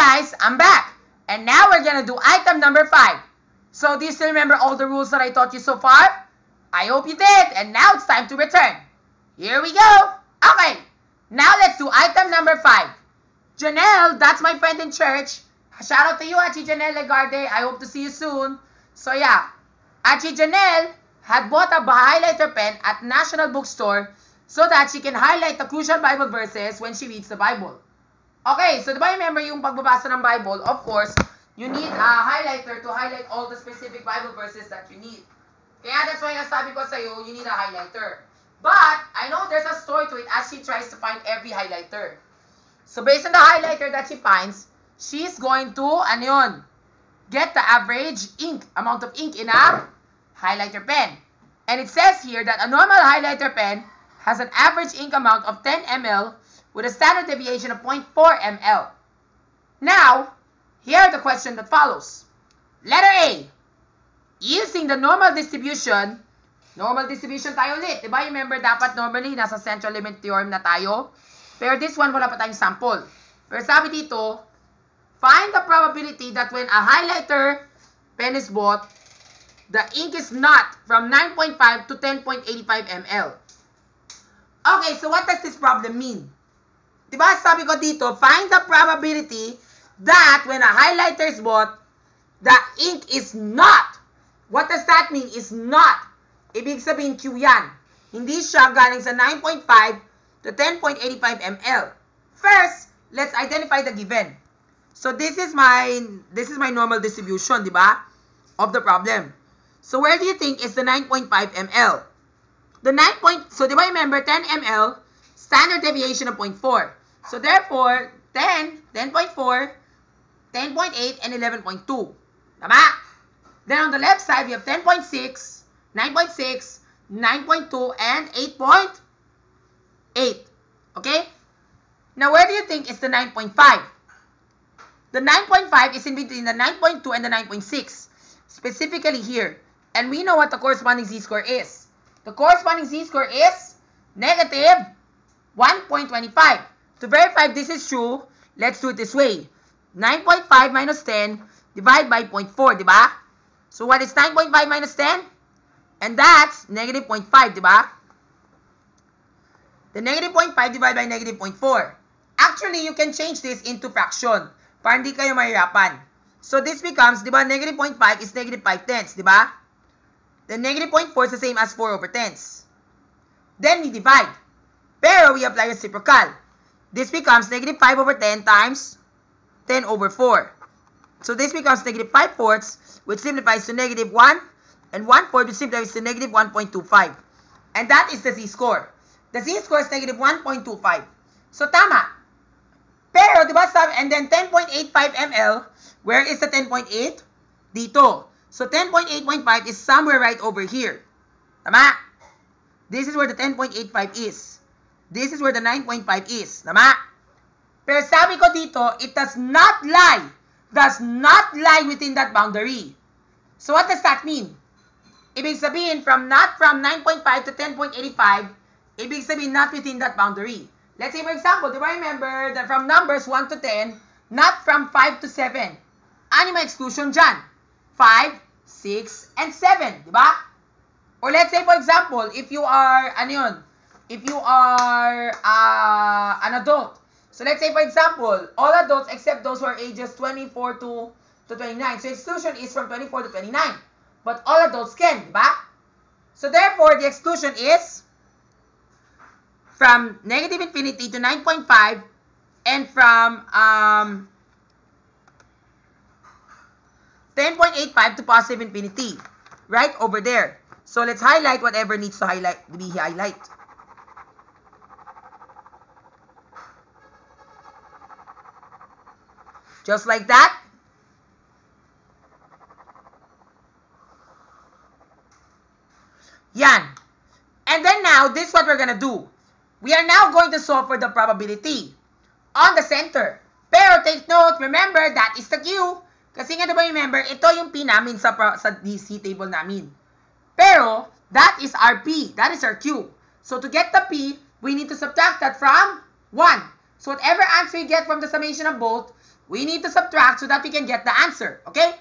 guys, I'm back. And now we're gonna do item number 5. So do you still remember all the rules that I taught you so far? I hope you did. And now it's time to return. Here we go. Okay. Now let's do item number 5. Janelle, that's my friend in church. Shout out to you, Achi Janelle Legarde. I hope to see you soon. So yeah, Achi Janelle had bought a highlighter pen at National Bookstore so that she can highlight the crucial Bible verses when she reads the Bible. Okay, so diba remember yung pagbabasa ng Bible, of course, you need a highlighter to highlight all the specific Bible verses that you need. Kaya that's why nasabi ko sa'yo, you need a highlighter. But, I know there's a story to it as she tries to find every highlighter. So based on the highlighter that she finds, she's going to, get the average amount of ink in a highlighter pen. And it says here that a normal highlighter pen has an average ink amount of 10 ml with a standard deviation of 0.4 ml. Now, here are the questions that follows. Letter A. Using the normal distribution tayo ulit. Diba? Remember, dapat normally, nasa central limit theorem na tayo. Pero this one, wala pa tayong sample. Pero sabi dito, find the probability that when a highlighter pen is bought, the ink is not from 9.5 to 10.85 ml. Okay, so what does this problem mean? Diba, sabi ko dito, find the probability that when a highlighter is bought, the ink is not. What does that mean? Is not. Ibig sabihin, Q yan. Hindi siya galing sa 9.5 to 10.85 ml. First, let's identify the given. So this is my normal distribution, di ba? Of the problem. So where do you think is the 9.5 ml? So di ba remember 10 ml, standard deviation of 0.4. So therefore, 10, 10.4, 10.8, and 11.2. Tama? Then on the left side, we have 10.6, 9.6, 9.2, and 8.8. Okay? Now, where do you think is the 9.5? The 9.5 is in between the 9.2 and the 9.6. Specifically here. And we know what the corresponding z-score is. The corresponding z-score is negative 1.25. To verify if this is true, let's do it this way. 9.5 minus 10 divided by 0.4, di ba? So what is 9.5 minus 10? And that's negative 0.5, di ba? The negative 0.5 divided by negative 0.4. Actually, you can change this into fraction para hindi kayo mahirapan. So this becomes, di ba, negative 0.5 is negative 5 tenths, di ba? The negative 0.4 is the same as 4 over tenths. Then we divide. Pero we apply reciprocal. This becomes negative 5 over 10 times 10 over 4. So this becomes negative 5 fourths, which simplifies to negative 1, and 1 fourth, which simplifies to negative 1.25. And that is the z-score. The z-score is negative 1.25. So tama. Pero, di ba, and then 10.85 ml, where is the 10.8? Dito. So 10.8.5 is somewhere right over here. Tama? This is where the 10.85 is. This is where the 9.5 is. Tama? Pero sabi ko dito, it does not lie within that boundary. So what does that mean? Ibig sabihin, not from 9.5 to 10.85, ibig sabihin not within that boundary. Let's say, for example, do I remember that from numbers 1 to 10, not from 5 to 7? Ano may exclusion dyan? 5, 6, and 7, di ba? Or let's say, for example, if you are, an adult. So let's say, for example, all adults except those who are ages 24 to 29. So exclusion is from 24 to 29. But all adults can, di ba? So therefore, the exclusion is from negative infinity to 9.5 and from 10.85 to positive infinity. Right over there. So let's highlight whatever needs to be highlight. Just like that. Yan. And then now, this is what we're gonna do. We are now going to solve for the probability on the center. Pero take note, remember, that is the Q. Kasi nga diba remember, ito yung P namin sa DC table namin. Pero, that is our P. That is our Q. So to get the P, we need to subtract that from 1. So whatever answer you get from the summation of both, we need to subtract so that we can get the answer. Okay?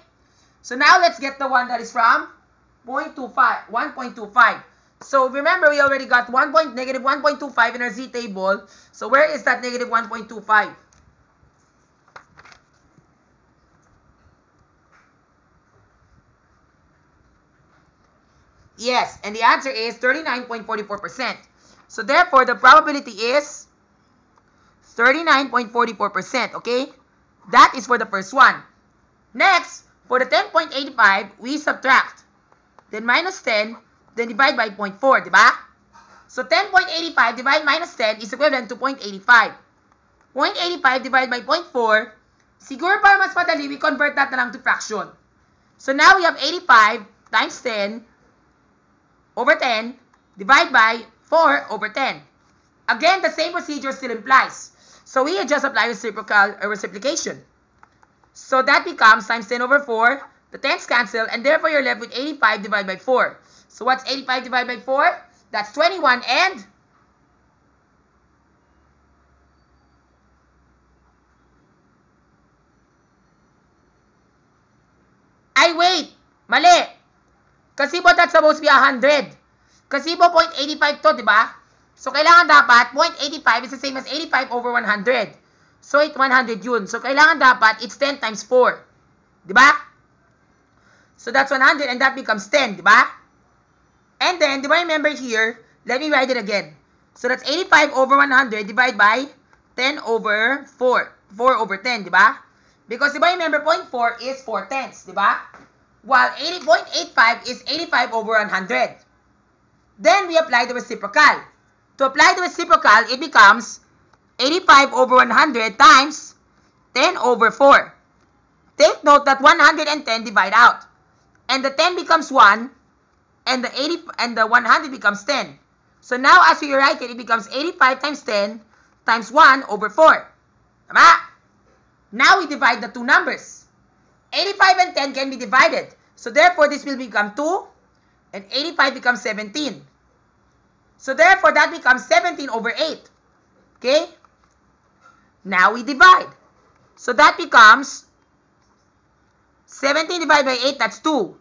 So now let's get the one that is from 1.25. So remember, we already got negative 1.25 in our z table. So where is that negative 1.25? Yes, and the answer is 39.44%. So therefore, the probability is 39.44%, okay? That is for the first one. Next, for the 10.85, we subtract. Then minus 10, then divide by 0.4, diba? So 10.85 divided minus 10 is equivalent to 0.85. 0.85 divided by 0.4, siguro para mas madali, we convert that na lang to fraction. So now we have 85 times 10 over 10 divided by 4 over 10. Again, the same procedure still implies. So we just apply reciprocation. So that becomes times 10 over 4, the 10's cancel, and therefore you're left with 85 divided by 4. So what's 85 divided by 4? That's 21 and wait, mali. Kasi po that's supposed to be 100. Kasi po 0.85 to, di ba? So kailangan dapat 0.85 is the same as 85 over 100. So it's 100 yun. So kailangan dapat it's 10 times 4. Di ba? So that's 100 and that becomes 10, di ba? And then, di ba remember here, let me write it again. So that's 85 over 100 divided by 10 over 4. 4 over 10, di ba? Because di ba remember 0.4 is 4 tenths, di ba? While 0.85 is 85 over 100. Then we apply the reciprocal. To apply the reciprocal, it becomes 85 over 100 times 10 over 4. Take note that 110 divide out. And the 10 becomes 1, and the 100 becomes 10. So now as we write it, it becomes 85 times 10 times 1 over 4. Tama? Now we divide the two numbers. 85 and 10 can be divided. So therefore, this will become 2, and 85 becomes 17. So therefore, that becomes 17 over 8. Okay? Now we divide. So that becomes 17 divided by 8, that's 2.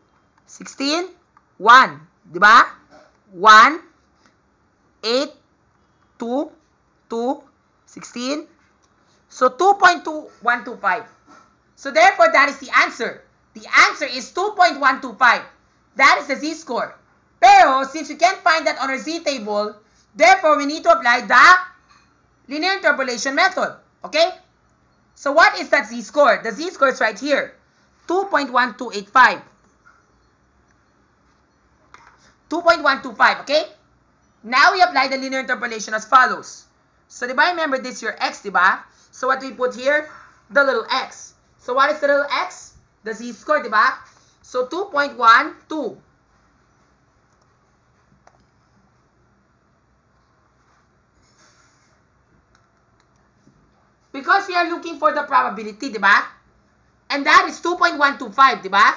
16, 1. Diba? 1, 8, 2, 2, 16. So 2.2125. So therefore, that is the answer. The answer is 2.125. That is the z-score. Pero, since we can't find that on our z-table, therefore, we need to apply the linear interpolation method. Okay? So what is that z-score? The z-score is right here. 2.1285. 2.125, okay? Now we apply the linear interpolation as follows. So, diba, remember this your x, diba? So, what we put here? The little x. So, what is the little x? The z-score, diba? So, 2.12. Because we are looking for the probability, diba? And that is 2.125, diba?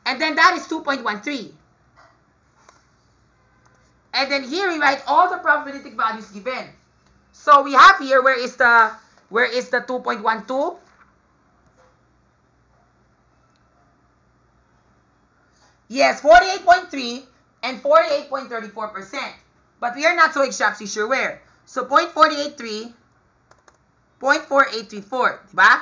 And then that is 2.13. And then here we write all the probabilistic values given. So we have here, where is the 2.12? Yes, 48.3 and 48.34%. But we are not so exactly sure where. So 0.483, 0.4834, diba?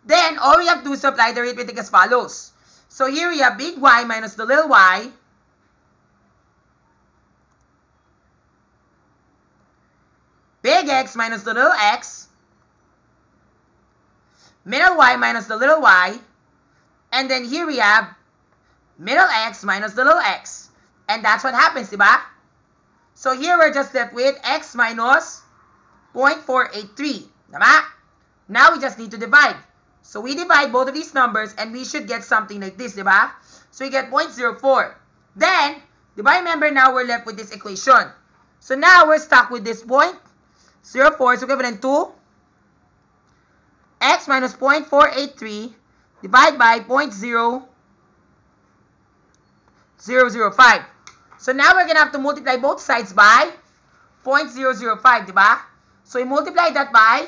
Then all we have to do is apply the arithmetic as follows. So here we have big Y minus the little y. Big X minus the little x, middle y minus the little y, and then here we have middle x minus the little x. And that's what happens, diba? So here we're just left with x minus 0.483. Diba? Now we just need to divide. So we divide both of these numbers and we should get something like this, diba? So we get 0.04. Then, diba, remember now we're left with this equation. So now we're stuck with this 0.04 is equivalent to x minus 0.483 divided by 0.0005. So now we're going to have to multiply both sides by 0.005, diba? So we multiply that by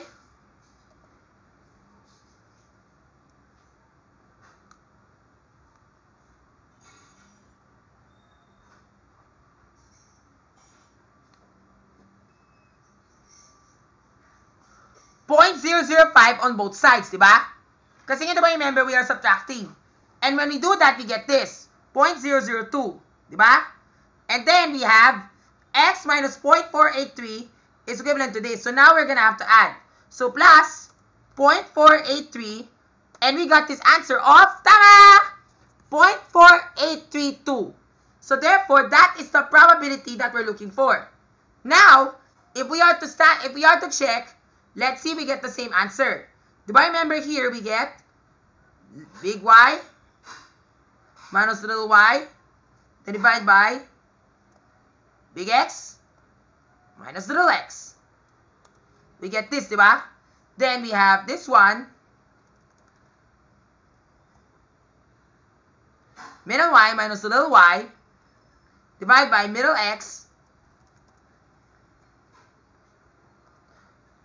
0.005 on both sides, di ba? Kasi nga diba, remember, we are subtracting. And when we do that, we get this, 0.002, di ba? And then we have x minus 0.483 is equivalent to this. So now we're gonna have to add. So plus 0.483, and we got this answer of, tama! 0.4832. So therefore, that is the probability that we're looking for. Now, if we are to check, let's see if we get the same answer. Do I remember here we get big Y minus little y, then divide by big X minus little x. We get this, diba? Then we have this one, middle y minus little y, divide by middle x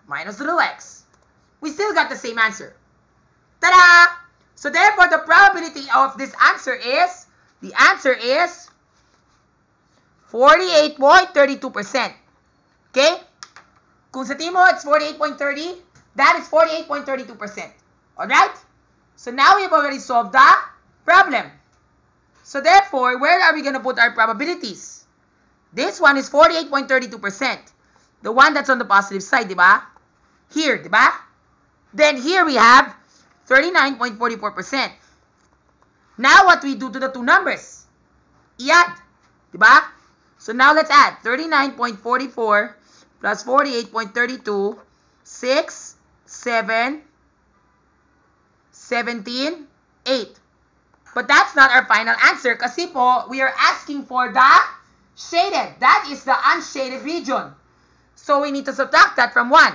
minus little x. We still got the same answer. Ta-da! So therefore, the probability of this answer is, the answer is 48.32%. Okay? Kung sa tingin mo, it's 48.30, that is 48.32%. Alright? So now we've already solved the problem. So therefore, where are we going to put our probabilities? This one is 48.32%. The one that's on the positive side, diba? Here, diba? Then here we have 39.44%. Now what we do to the two numbers? Add, diba? So now let's add 39.44 plus 48.32, 6, 7, 17, 8. But that's not our final answer kasi po, we are asking for the shaded. That is the unshaded region. So we need to subtract that from 1.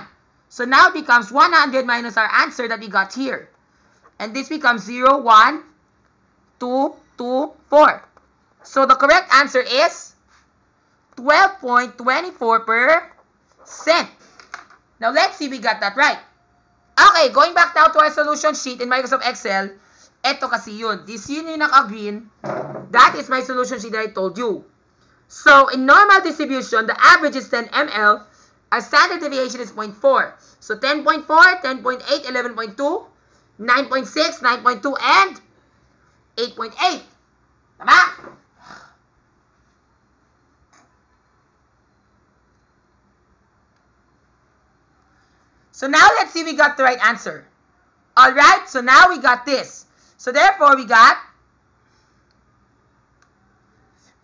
So now it becomes 100 minus our answer that we got here. And this becomes 0, 1, 2, 2, 4. So the correct answer is 12.24%. Now let's see if we got that right. Okay, going back now to our solution sheet in Microsoft Excel. Eto kasi yun. This yun yung naka-green. That is my solution sheet that I told you. So in normal distribution, the average is 10 ml. Our standard deviation is 0.4. So 10.4, 10.8, 11.2, 9.6, 9.2, and 8.8. Tama? So now let's see if we got the right answer. Alright, so now we got this. So therefore, we got,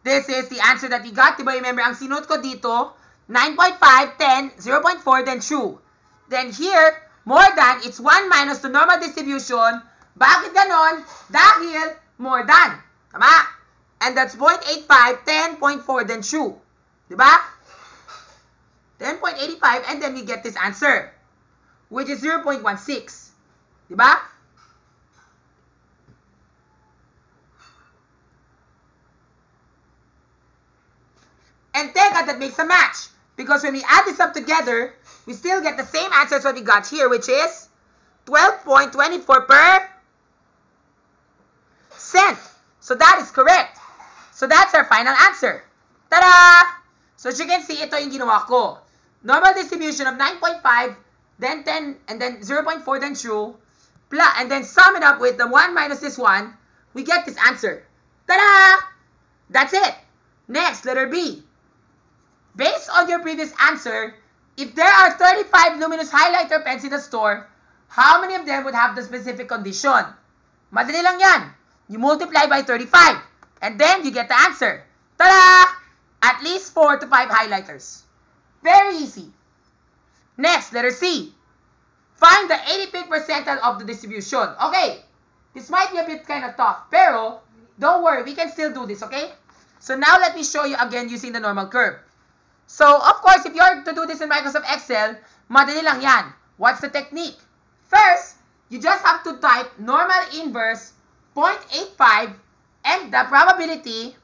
this is the answer that we got. Diba, remember, ang sinunod ko dito, 9.5, 10, 0.4, then true. Then here, more than, it's 1 minus the normal distribution. Bakit ganon? Dahil more than. Tama? And that's 0.85, 10.4, then true. Diba? 10.85, and then we get this answer, which is 0.16. Diba? And teka, that makes a match. Because when we add this up together, we still get the same answer as what we got here, which is 12.24%. So that is correct. So that's our final answer. Ta-da! So as you can see, ito yung ginawa ko. Normal distribution of 9.5, then 10, and then 0.4, then true, and then sum it up with the 1 minus this one, we get this answer. Ta-da! That's it. Next, letter B. Based on your previous answer, if there are 35 luminous highlighter pens in the store, how many of them would have the specific condition? Madali lang yan. You multiply by 35, and then you get the answer. Ta-da! At least 4 to 5 highlighters. Very easy. Next, letter C. Find the 85th percentile of the distribution. Okay, this might be a bit kind of tough, pero don't worry, we can still do this, okay? So now let me show you again using the normal curve. So, of course, if you're to do this in Microsoft Excel, madali lang yan. What's the technique? First, you just have to type normal inverse 0.85 and the probability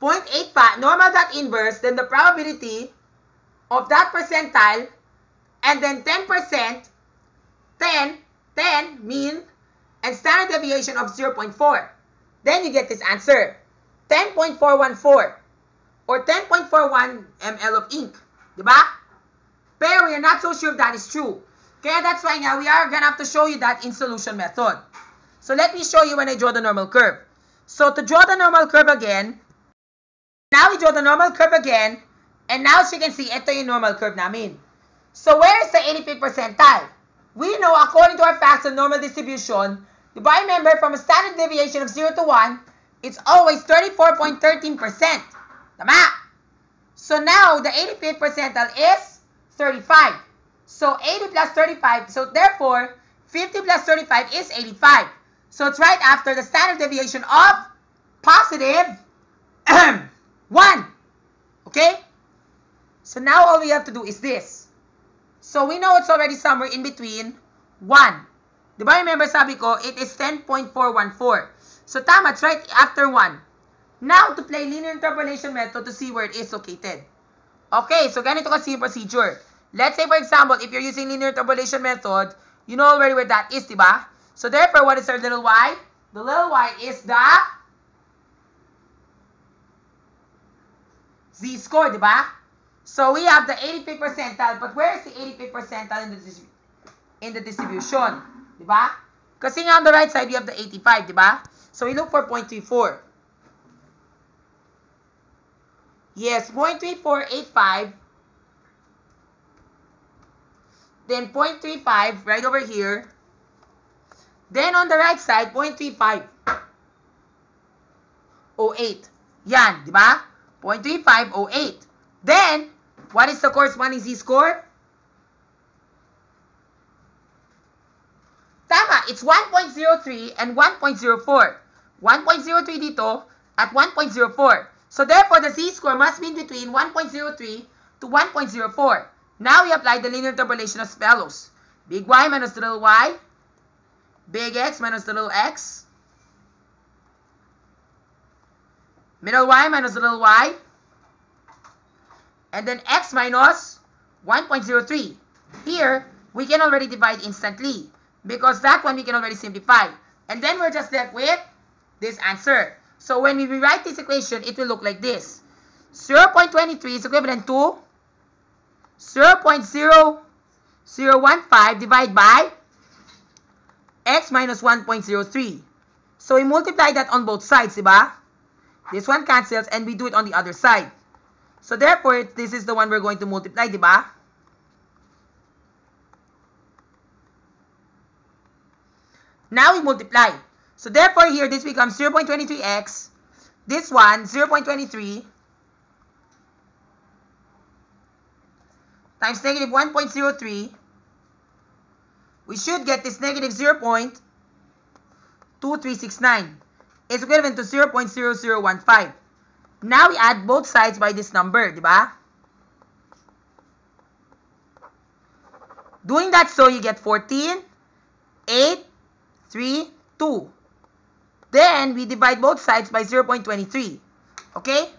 0.85, normal.inverse, then the probability of that percentile, and then 10%, 10 mean, and standard deviation of 0.4. Then you get this answer. 10.414 or 10.41 ml of ink. Diba? Pero we are not so sure if that is true. Kaya that's why now we are gonna have to show you that in solution method. So let me show you when I draw the normal curve. So to draw the normal curve again, now we draw the normal curve again, and now as you can see, ito yung normal curve namin. So where is the 85th percentile? We know according to our facts of normal distribution, remember from a standard deviation of 0 to 1, it's always 34.13%. Tama? So now the 85th percentile is 35. So 80 plus 35, so therefore 50 plus 35 is 85. So it's right after the standard deviation of positive 1. Okay? So now all we have to do is this. So we know it's already somewhere in between 1. Diba remember sabi ko, it is 10.414. So tama, it's right after 1. Now to play linear interpolation method to see where it is located. Okay, so ganito kasi yung procedure. Let's say for example, if you're using linear interpolation method, you know already where that is, diba? So therefore, what is our little y? The little y is the z-score, diba? So we have the 85th percentile, but where is the 85th percentile in the distribution? Diba? Kasi nga on the right side, we have the 85, diba? So we look for 0.34. Yes, 0.3485. Then 0.35 right over here. Then on the right side, 0.35. 08. Yan, di ba? 0.3508. Then, what is the corresponding z-score? Tama, it's 1.03 and 1.04. 1.03 dito at 1.04. So therefore, the z-score must be between 1.03 to 1.04. Now we apply the linear interpolation as follows. Big Y minus the little y. Big X minus the little x. Middle y minus the little y. And then x minus 1.03. Here, we can already divide instantly. Because that one we can already simplify. And then we're just left with this answer. So when we rewrite this equation, it will look like this. 0.23 is equivalent to 0.0015 divided by x minus 1.03. So we multiply that on both sides, diba? This one cancels and we do it on the other side. So therefore, this is the one we're going to multiply, diba? Now we multiply. So therefore here, this becomes 0.23x. This one, 0.23 times negative 1.03. We should get this negative 0.2369. It's equivalent to 0.0015. Now we add both sides by this number, diba? Doing that, so you get 14, 8, 3, 2. Then we divide both sides by 0.23. Okay?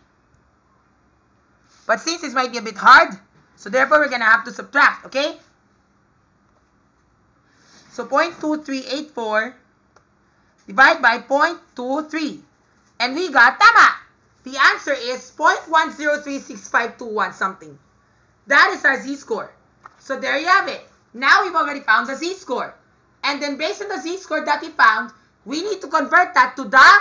But since this might be a bit hard, so therefore we're gonna have to subtract, okay? So 0.2384 divided by 0.23. And we got, tama! The answer is 0.1036521 something. That is our z-score. So there you have it. Now we've already found the z-score. And then based on the z-score that we found, we need to convert that to the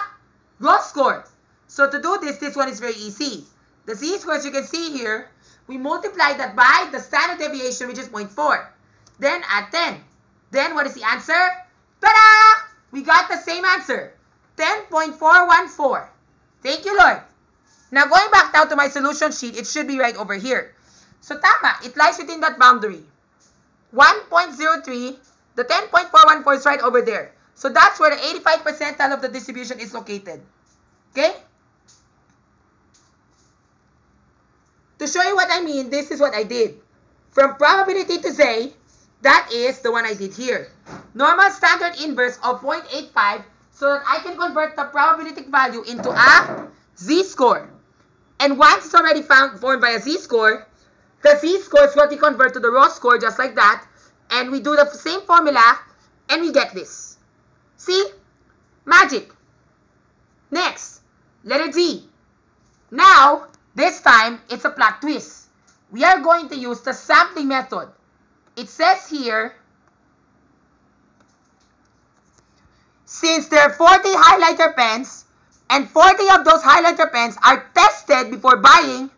raw score. So to do this, this one is very easy. The z-score, as you can see here, we multiply that by the standard deviation, which is 0.4. Then add 10. Then what is the answer? Ta-da! We got the same answer. 10.414. Thank you, Lord. Now going back now to my solution sheet, it should be right over here. So tama, it lies within that boundary. 1.03, the 10.414 is right over there. So that's where the 85th percentile of the distribution is located. Okay? To show you what I mean, this is what I did. From probability to Z, that is the one I did here. Normal standard inverse of 0.85 so that I can convert the probabilistic value into a z-score. And once it's already formed by a z-score, the z-score is what we convert to the raw score just like that. And we do the same formula and we get this. See? Magic. Next, letter D. Now, this time, it's a plot twist. we are going to use the sampling method. It says here, since there are 40 highlighter pens, and 40 of those highlighter pens are tested before buying,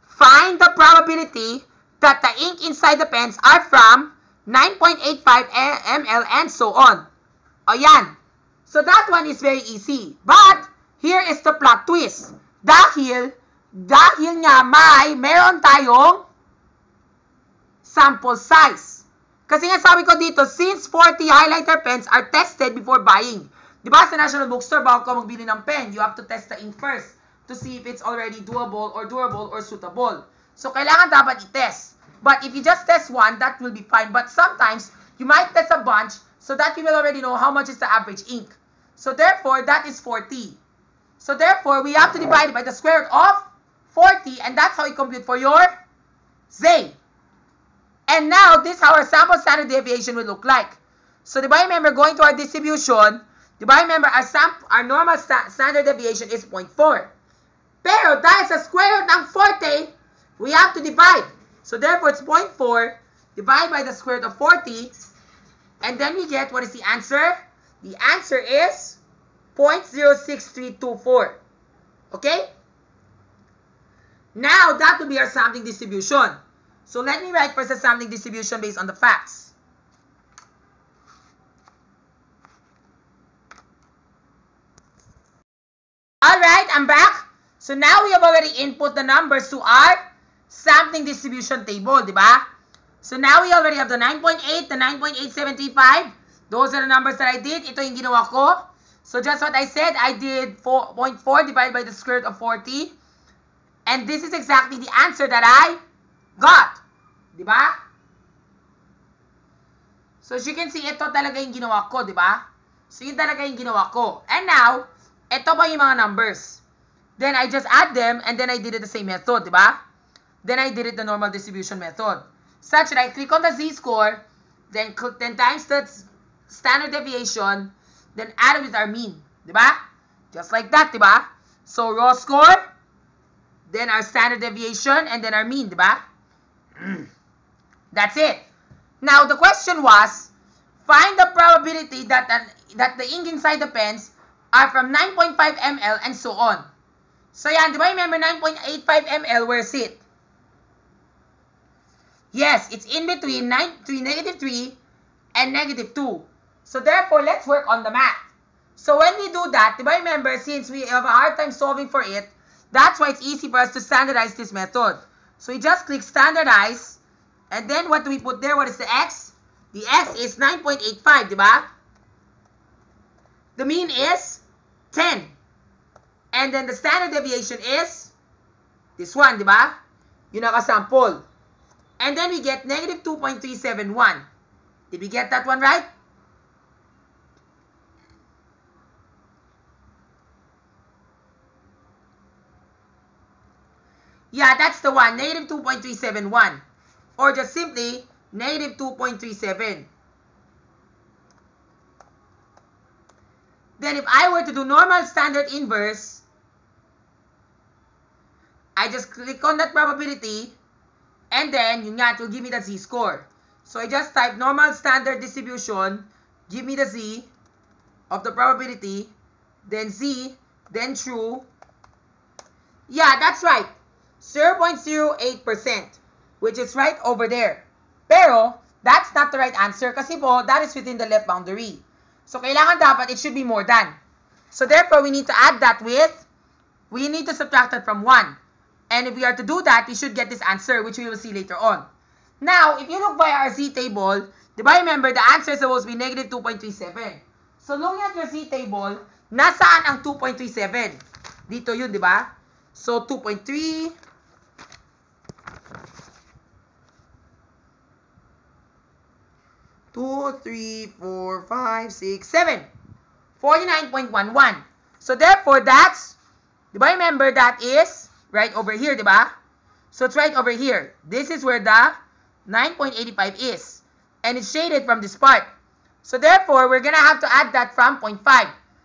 find the probability that the ink inside the pens are from 9.85 ml and so on. O yan. So that one is very easy. But, here is the plot twist. Dahil nga meron tayong sample size. Kasi nga sabi ko dito, since 40 highlighter pens are tested before buying. Diba sa National Bookstore, bago ka magbili ng pen, you have to test the ink first to see if it's already doable or durable or suitable. So, kailangan dapat i-test. But if you just test one, that will be fine. But sometimes, you might test a bunch so that you will already know how much is the average ink. So, therefore, that is 40. So, therefore, we have to divide it by the square root of 40, and that's how you compute for your Z. And now, this is how our sample standard deviation will look like. So, diba remember, going to our distribution, diba remember, our normal standard deviation is 0.4. Pero, dahil sa square root ng 40, we have to divide. So, therefore, it's 0.4 divided by the square root of 40. And then we get, what is the answer? The answer is 0.06324. Okay? Now, that will be our sampling distribution. So, let me write first the sampling distribution based on the facts. Alright, I'm back. So, now we have already input the numbers to our sampling distribution table, di ba? So, now we already have the 9.8, the 9.8735. Those are the numbers that I did. Ito yung ginawa ko. So, just what I said, I did 4.4 divided by the square root of 40. And this is exactly the answer that I got. Di ba? So, as you can see, ito talaga yung ginawa ko, di ba? So, yun talaga yung ginawa ko. And now, ito pa yung mga numbers. Then, I just add them, and then I did it the same method, di ba? Then I did it the normal distribution method. Such that I click on the z-score, then times the standard deviation, then add it with our mean. Diba? Just like that, diba? So, raw score, then our standard deviation, and then our mean, diba? That's it. Now, the question was, find the probability that the ink inside the pens are from 9.5 ml and so on. So, yan, diba? Remember, 9.85 ml, where's it? Yes, it's in between negative 3 and negative 2. So, therefore, let's work on the math. So, when we do that, diba remember, since we have a hard time solving for it, that's why it's easy for us to standardize this method. So, we just click standardize, and then what do we put there? What is the x? The x is 9.85, diba? The mean is 10. And then the standard deviation is this one, diba? Yung nakasample. And then we get negative 2.371. Did we get that one right? Yeah, that's the one. Negative 2.371. Or just simply, negative 2.37. Then if I were to do normal standard inverse, I just click on that probability, and then yun nga, it will give me the z-score. So I just type normal standard distribution, give me the z of the probability, then z, then true. Yeah, that's right. 0.08%, which is right over there. Pero, that's not the right answer kasi po, that is within the left boundary. So, kailangan dapat, it should be more than. So, therefore, we need to add that with, we need to subtract that from 1. And if we are to do that, we should get this answer, which we will see later on. Now, if you look by our Z table, diba remember, the answer is supposed to be negative 2.37. So, looking at your Z table, nasaan ang 2.37? Dito yun, diba? So, 2.3, 2, 3, 4, 5, 6, 7. 49.11. So, therefore, that's, diba remember, that is right over here, diba? So, it's right over here. This is where the 9.85 is. And it's shaded from this part. So, therefore, we're gonna have to add that from 0.5.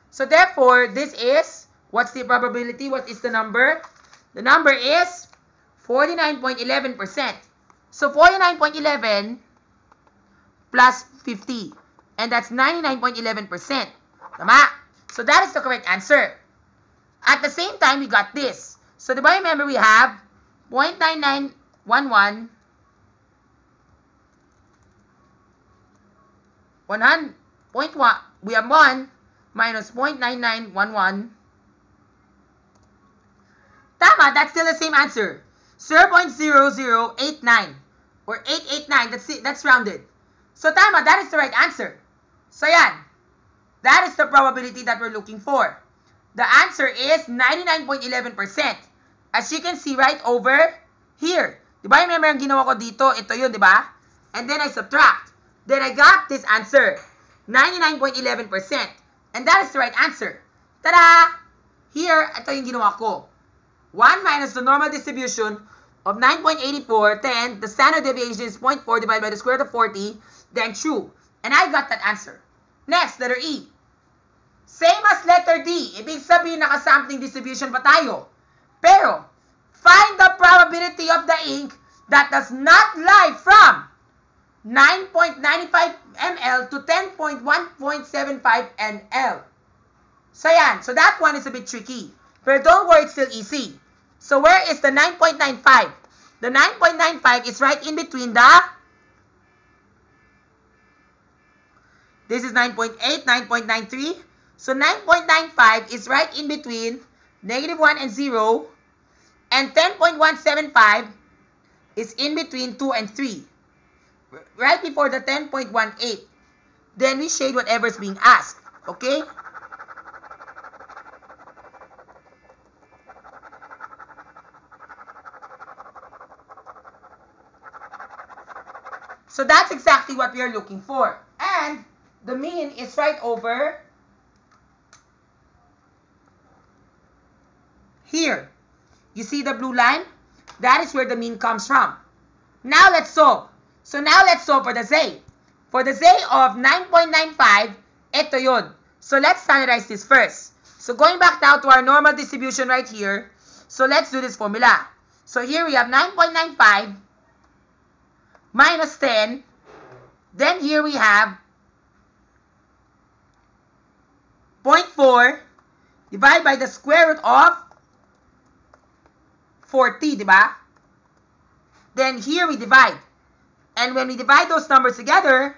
So, therefore, this is, what's the probability? What is the number? The number is 49.11%. So 49.11 plus 50. And that's 99.11%. Tama? So that is the correct answer. At the same time, we got this. So diba remember we have 0.9911 we have 1 minus 0.9911. Tama, that's still the same answer. 0.0089 or 889. That's rounded. So tama, that is the right answer. So yan. That is the probability that we're looking for. The answer is 99.11%. As you can see right over here. Diba remember ang ginawa ko dito? Ito yun, diba? And then I subtract. Then I got this answer. 99.11%. And that is the right answer. Tada! Here, ito yung ginawa ko. 1 minus the normal distribution of 9.84, then the standard deviation is 0.4 divided by the square root of 40, then true. And I got that answer. Next, letter E. Same as letter D. Ibig sabihin, nakasampling distribution pa tayo. Pero, find the probability of the ink that does not lie from 9.95 ml to 10.1.75 ml. So yan. So that one is a bit tricky. But don't worry, it's still easy. So where is the 9.95? The 9.95 is right in between the... This is 9.8, 9.93. So 9.95 is right in between -1 and 0. And 10.175 is in between 2 and 3. Right before the 10.18. Then we shade whatever is being asked. Okay? So that's exactly what we are looking for. And the mean is right over here. You see the blue line? That is where the mean comes from. Now let's solve. So now let's solve for the Z. For the Z of 9.95, ito yun. So let's standardize this first. So going back now to our normal distribution right here. So let's do this formula. So here we have 9.95 minus 10. Then here we have 0.4 divided by the square root of 40, diba? Then here we divide. And when we divide those numbers together,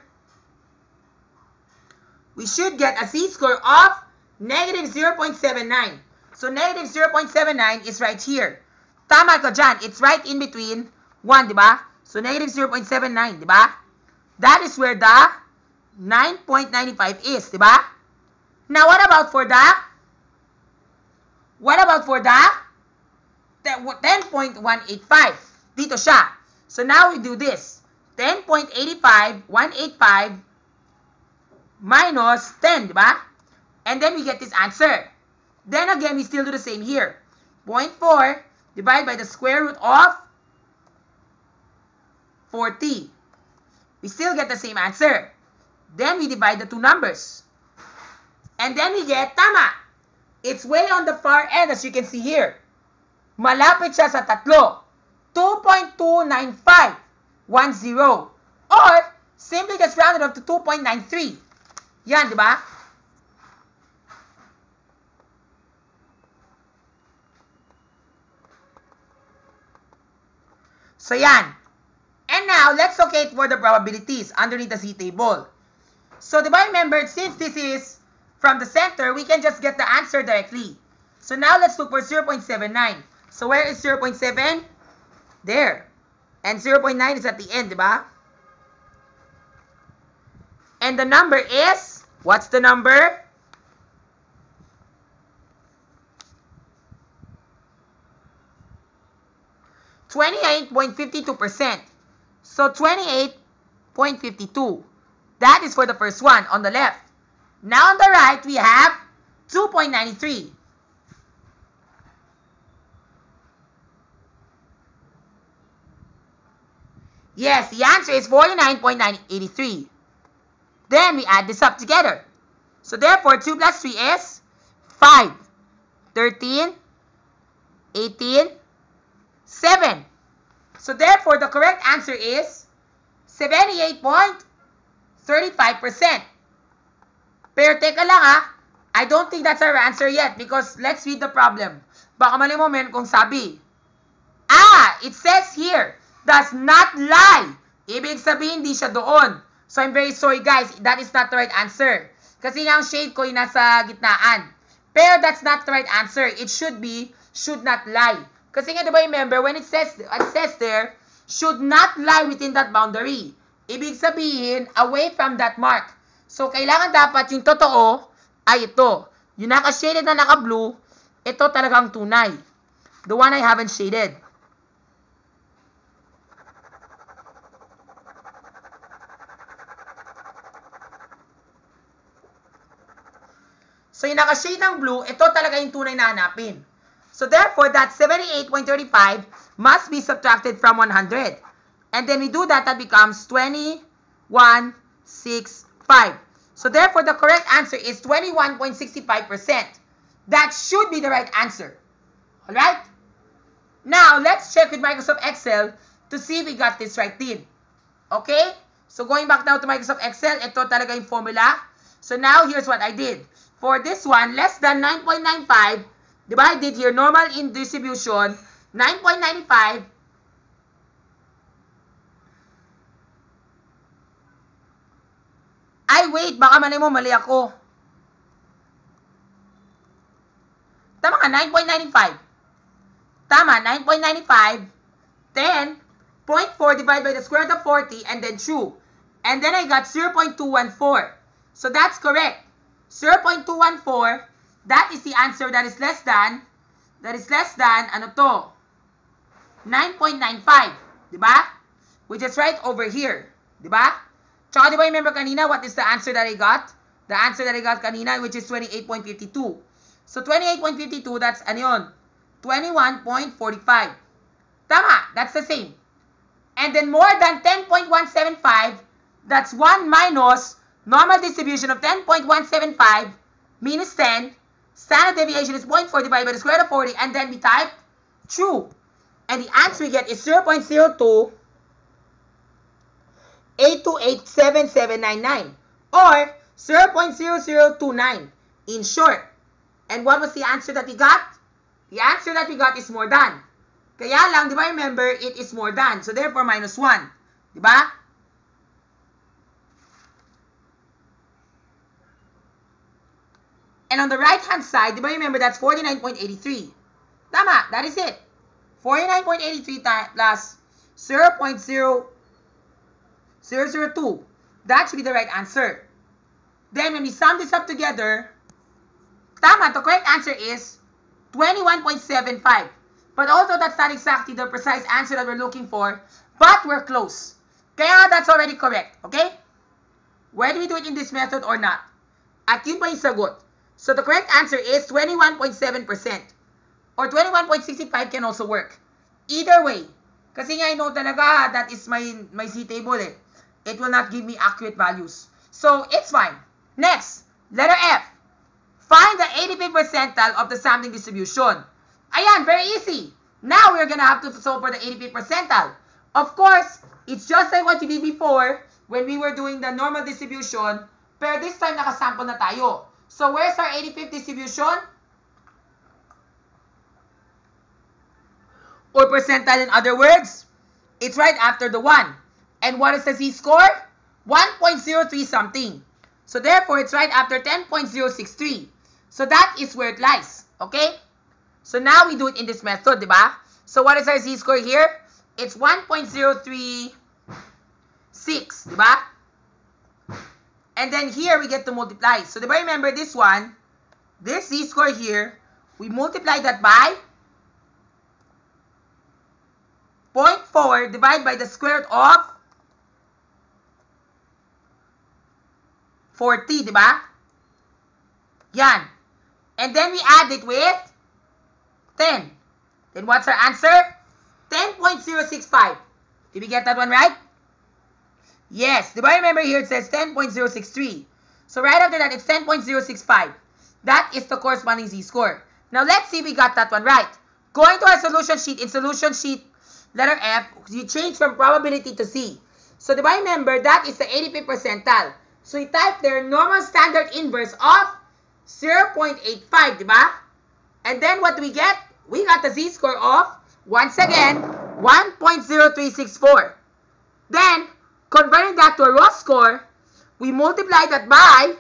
we should get a z-score of -0.79. So -0.79 is right here. Tama ko dyan. It's right in between 1, diba? So -0.79, diba? That is where the 9.95 is, diba? Now, what about for the 10.185? Dito siya. So now we do this. 10.85, 185 minus 10, diba? And then we get this answer. Then again, we still do the same here. 0.4 divided by the square root of 40. We still get the same answer. Then we divide the two numbers. And then we get, tama. It's way on the far end, as you can see here. Malapit siya sa tatlo. 2.29510. Or, simply just round it up to 2.93. Yan, di ba? So, yan. And now, let's locate for the probabilities underneath the Z table. So, di ba, remember, since this is from the center, we can just get the answer directly. So, now let's look for 0.79. So, where is 0.7? There. And 0.9 is at the end, di ba? And the number is, what's the number? %28.52%. So 28.52. That is for the first one on the left. Now on the right, we have 2.93. Yes, the answer is 49.983. Then we add this up together. So therefore, 2 plus 3 is 5. 13, 18, 7. So therefore, the correct answer is 78.35%. Pero teka lang ha, I don't think that's our answer yet because let's read the problem. Baka mali mo men kung sabi. It says here, does not lie. Ibig sabihin, hindi siya doon. So I'm very sorry guys, that is not the right answer. Kasi nga ang shade ko ay nasa gitnaan. Pero that's not the right answer. It should be, should not lie. Kasi nga diba remember, when it says there, should not lie within that boundary. Ibig sabihin, away from that mark. So kailangan dapat yung totoo ay ito. Yung naka-shaded na naka-blue, ito talagang tunay. The one I haven't shaded. So yung naka-shade ng blue, ito talaga yung tunay na hanapin. So therefore, that 78.35 must be subtracted from 100. And then we do that, that becomes 21.65. So therefore, the correct answer is 21.65%. That should be the right answer. Alright? Now, let's check with Microsoft Excel to see if we got this right din. Okay? So going back now to Microsoft Excel, ito talaga yung formula. So now, here's what I did. For this one, less than 9.95, diba? I did here, normal in distribution, 9.95. Ay, wait, baka mali ako. Tama ka, 9.95. Tama, 9.95. Then, 0.4 divided by the square root of 40, and then 2. And then I got 0.214. So that's correct. 0.214, that is the answer that is less than, ano to? 9.95. Diba? Which is right over here. Diba? Tsaka diba remember kanina, what is the answer that I got? The answer that I got kanina, which is 28.52. So 28.52, that's ano yun? 21.45. Tama, that's the same. And then more than 10.175, that's 1 minus normal distribution of 10.175 minus 10. Standard deviation is 0.4 divided by the square root of 40, and then we type true. And the answer we get is 0.02 8287799 or 0.0029 in short. And what was the answer that we got? The answer that we got is more than. Kaya lang, di ba remember, it is more than. So therefore, minus 1. Di ba? And on the right-hand side, di ba remember, that's 49.83. Tama, that is it. 49.83 plus 0.0002. That should be the right answer. Then when we sum this up together, tama, the correct answer is 21.75. But also that's not exactly the precise answer that we're looking for, but we're close. Kaya that's already correct, okay? Whether we do it in this method or not. At yun pa yung sagot. So the correct answer is 21.7%. Or 21.65 can also work. Either way. Kasi nga I know talaga that is my C table eh. It will not give me accurate values. So it's fine. Next, letter F. Find the 85th percentile of the sampling distribution. Ayan, very easy. Now we're gonna have to solve for the 85th percentile. Of course, it's just like what you did before when we were doing the normal distribution, pero this time nakasample na tayo. So where's our 85th distribution? Or percentile in other words? It's right after the 1. And what is the Z-score? 1.03 something. So therefore, it's right after 10.063. So that is where it lies. Okay? So now we do it in this method, diba? So what is our Z-score here? It's 1.036, diba? And then here we get to multiply. So diba remember this one, this Z-score here, we multiply that by 0.4 divided by the square root of 40, diba? Yan. And then we add it with 10. Then what's our answer? 10.065. Did we get that one right? Yes. Diba remember here it says 10.063. So right after that, it's 10.065. That is the corresponding Z-score. Now let's see if we got that one right. Going to our solution sheet. In solution sheet letter F, you change from probability to C. So, di ba, remember, that is the 85th percentile. So, we type there normal standard inverse of 0.85, di ba? And then, what do we get? We got the z-score of, once again, 1.0364. Then, converting that to a raw score, we multiply that by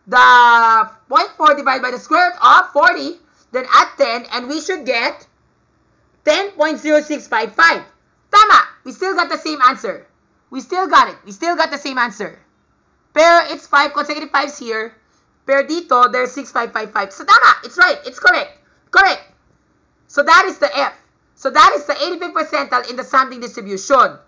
the 0.4 divided by the square root of 40, then add 10, and we should get 10.0655. Tama! We still got the same answer. We still got it. We still got the same answer. Pero it's 5 consecutive 5s here. Pero dito, there's 6555. So tama! It's right. It's correct. Correct. So that is the F. So that is the 85th percentile in the sampling distribution.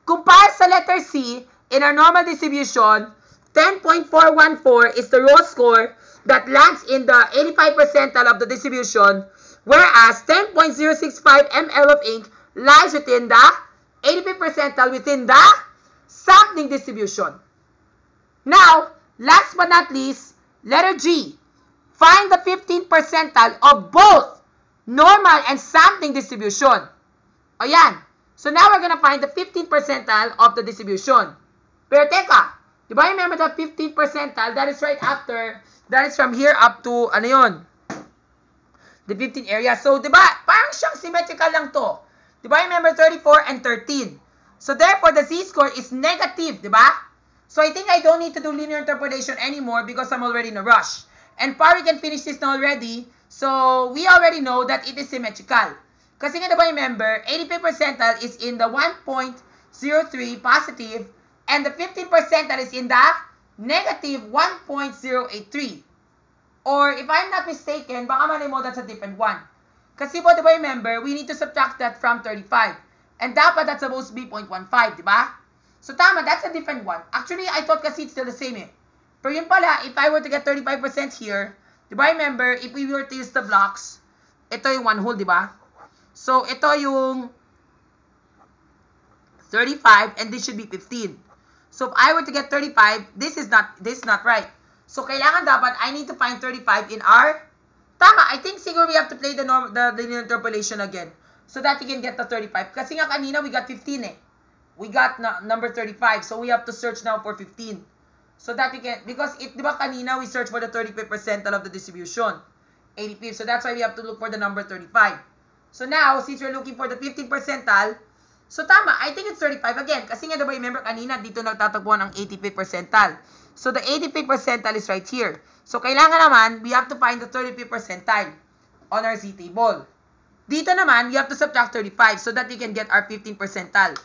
Compare sa letter C, in our normal distribution, 10.414 is the raw score that lands in the 85th percentile of the distribution, whereas 10.065 ml of ink lies within the 85th percentile within the sampling distribution. Now, last but not least, letter G. Find the 15th percentile of both normal and sampling distribution. O yan. So now we're gonna find the 15th percentile of the distribution. Pero teka, di ba remember the 15th percentile? That is right after, that is from here up to, ano yun? The 15th area. So, di ba, parang siyang symmetrical lang to. Di ba remember 34 and 13? So therefore, the z-score is negative, di ba? So I think I don't need to do linear interpolation anymore because I'm already in a rush. And Pari can finish this now already. So we already know that it is symmetrical. Kasi nga diba remember, 85th percentile is in the 1.03 positive and the 15th percentile is in the negative 1.083. Or if I'm not mistaken, baka malay mo that's a different one. Kasi po diba remember, we need to subtract that from 35. And dapat that's supposed to be 0.15, diba? So tama, that's a different one. Actually, I thought kasi it's still the same eh. Pero yun pala, if I were to get 35% here, diba remember, if we were to use the blocks, ito yung 1 whole, diba? So, ito yung 35 and this should be 15. So, if I were to get 35, this is not right. So, kailangan dapat, I need to find 35 in our, tama, I think siguro we have to play the linear interpolation again. So that you can get the 35. Kasi nga kanina, we got 15 eh. We got number 35. So we have to search now for 15. So that we can, because di ba kanina, we search for the 35th percentile of the distribution. 85th. So that's why we have to look for the number 35. So now, since we're looking for the 15th percentile, so tama, I think it's 35 again. Kasi nga diba, remember kanina, dito nagtatagpuan ang 85th percentile. So the 85th percentile is right here. So kailangan naman, we have to find the 35th percentile on our Z table. Dito naman, we have to subtract 35 so that we can get our 15th percentile.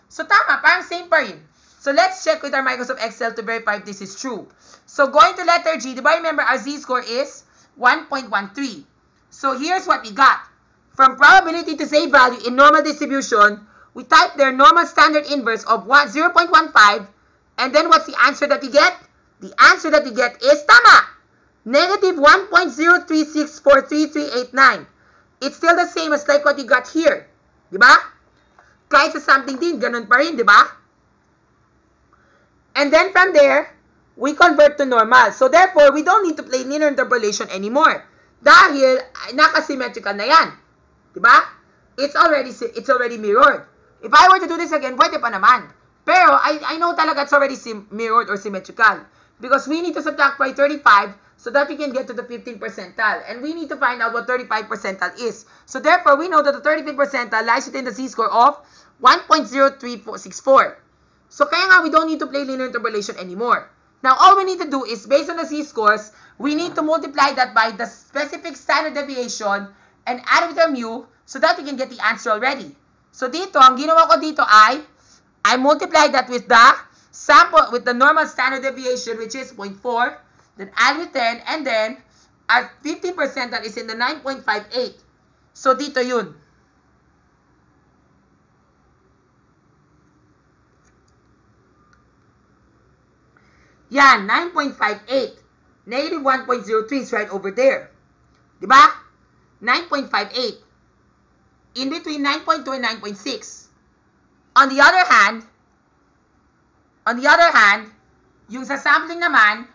So tama, parang same pa rin. So let's check with our Microsoft Excel to verify if this is true. So going to letter G, diba remember our Z-score is 1.13. So here's what we got. From probability to safe value in normal distribution, we type their normal standard inverse of 0.15, and then what's the answer that we get? The answer that we get is tama! Negative 1.036433889. It's still the same as like what you got here. Diba? Kahit sa something din, ganun pa rin, diba? And then from there, we convert to normal. So therefore, we don't need to play linear interpolation anymore. Dahil, nakasymmetrical na yan. Diba? It's already mirrored. If I were to do this again, pwede pa naman. Pero, I know talaga it's already mirrored or symmetrical. Because we need to subtract by 35 so that we can get to the 15th percentile. And we need to find out what 35 percentile is. So therefore, we know that the 35th percentile lies within the z-score of 1.03464. So kaya nga, we don't need to play linear interpolation anymore. Now, all we need to do is, based on the z-scores, we need to multiply that by the specific standard deviation and add with our mu so that we can get the answer already. So dito, ang ginawa ko dito ay, I multiply that with the sample, with the normal standard deviation, which is 0.4, then add with 10, and then our 15% that is in the 9.58. So dito yun. Yan, 9.58. Negative 1.03 is right over there. Diba? 9.58. In between 9.2 and 9.6. On the other hand, yung sa sampling naman,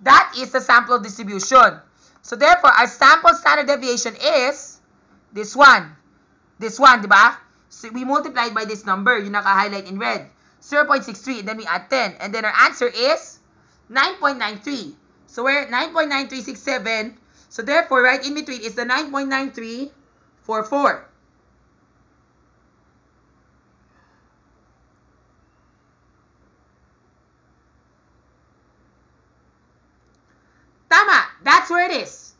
that is the sample distribution. So therefore, our sample standard deviation is this one. This one, diba? So we multiplied by this number, yung naka-highlight in red. 0.63, and then we add 10. And then our answer is 9.93. So we're at 9.9367. So therefore, right in between is the 9.9344. Tama! That's where it is.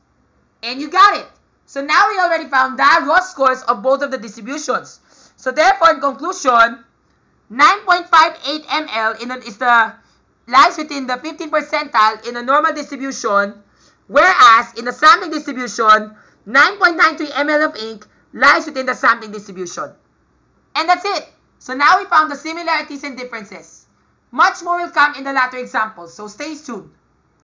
And you got it. So now we already found the raw scores of both of the distributions. So therefore, in conclusion, 9.58 ml lies within the 15th percentile in a normal distribution, whereas in the sampling distribution, 9.93 ml of ink lies within the sampling distribution. And that's it. So now we found the similarities and differences. Much more will come in the latter examples, so stay tuned.